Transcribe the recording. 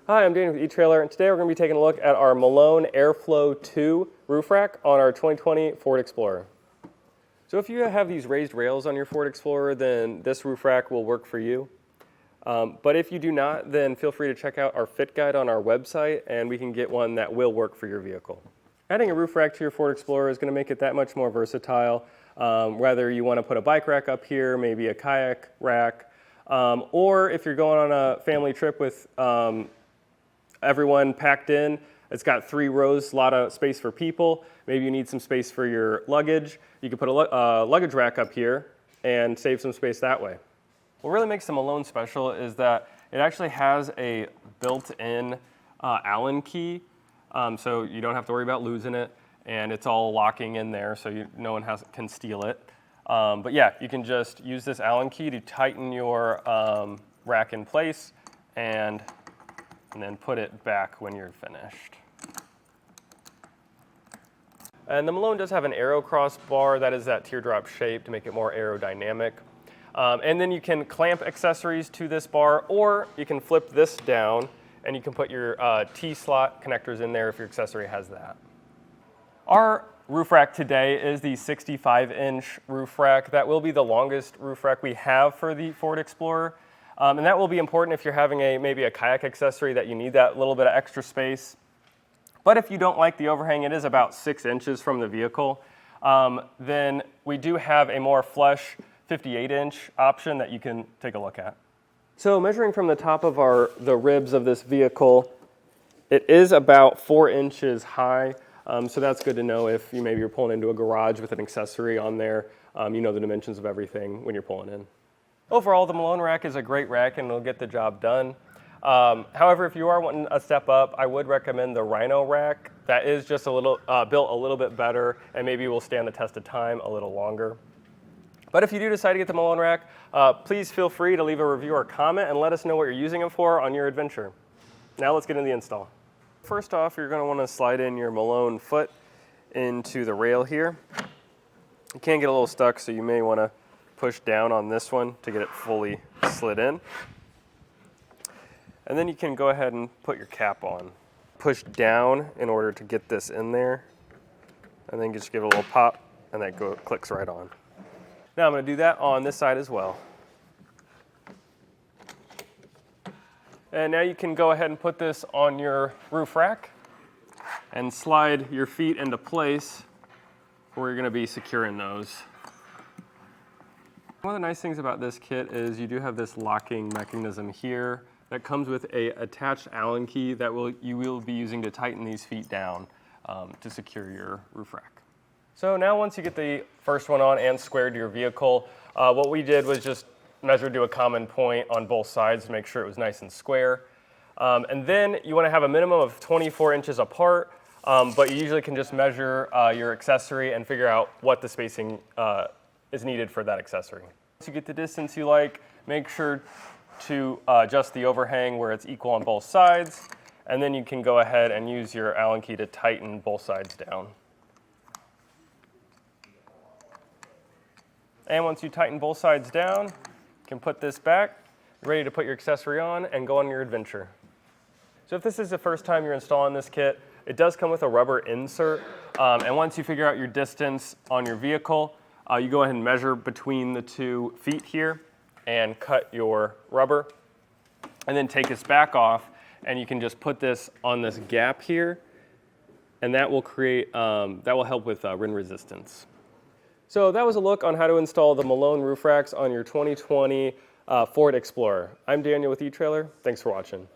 Hi, I'm Daniel with eTrailer, and today we're going to be taking a look at our Malone AirFlow2 roof rack on our 2020 Ford Explorer. So if you have these raised rails on your Ford Explorer, then this roof rack will work for you. But if you do not, then feel free to check out our fit guide on our website, and we can get one that will work for your vehicle. Adding a roof rack to your Ford Explorer is going to make it that much more versatile. Whether you want to put a bike rack up here, maybe a kayak rack, or if you're going on a family trip with everyone packed in, it's got 3 rows, a lot of space for people. Maybe you need some space for your luggage. You can put a luggage rack up here and save some space that way. What really makes the Malone special is that it actually has a built-in Allen key, so you don't have to worry about losing it, and it's all locking in there so no one can steal it. But yeah, you can just use this Allen key to tighten your rack in place and then put it back when you're finished. And the Malone does have an Aero crossbar that is that teardrop shape to make it more aerodynamic. And then you can clamp accessories to this bar, or you can flip this down and you can put your T-slot connectors in there if your accessory has that. Our roof rack today is the 65-inch roof rack. That will be the longest roof rack we have for the Ford Explorer. And that will be important if you're having maybe a kayak accessory that you need that little bit of extra space. But if you don't like the overhang, it is about 6 inches from the vehicle, then we do have a more flush 58-inch option that you can take a look at. So measuring from the top of the ribs of this vehicle, it is about 4 inches high. So that's good to know if maybe you're pulling into a garage with an accessory on there. You know the dimensions of everything when you're pulling in. Overall, the Malone rack is a great rack and it'll get the job done. However, if you are wanting a step up, I would recommend the Rhino rack. That is just built a little bit better and maybe will stand the test of time a little longer. But if you do decide to get the Malone rack, please feel free to leave a review or comment and let us know what you're using it for on your adventure. Now let's get into the install. First off, you're going to want to slide in your Malone foot into the rail here. You can get a little stuck, so you may want to push down on this one to get it fully slid in. And then you can go ahead and put your cap on. Push down in order to get this in there, and then just give it a little pop, and that clicks right on. Now I'm going to do that on this side as well. And now you can go ahead and put this on your roof rack and slide your feet into place where you're going to be securing those. One of the nice things about this kit is you do have this locking mechanism here that comes with an attached Allen key that you will be using to tighten these feet down to secure your roof rack. So now once you get the first one on and squared to your vehicle, what we did was just measure to a common point on both sides to make sure it was nice and square. And then you want to have a minimum of 24 inches apart, but you usually can just measure your accessory and figure out what the spacing is needed for that accessory. Once you get the distance you like, make sure to adjust the overhang where it's equal on both sides, and then you can go ahead and use your Allen key to tighten both sides down. And once you tighten both sides down, you can put this back, ready to put your accessory on and go on your adventure. So if this is the first time you're installing this kit, it does come with a rubber insert, and once you figure out your distance on your vehicle, you go ahead and measure between the 2 feet here and cut your rubber, and then take this back off, and you can just put this on this gap here, and that will help with wind resistance. So that was a look on how to install the Malone roof racks on your 2020 Ford Explorer. I'm Daniel with eTrailer. Thanks for watching.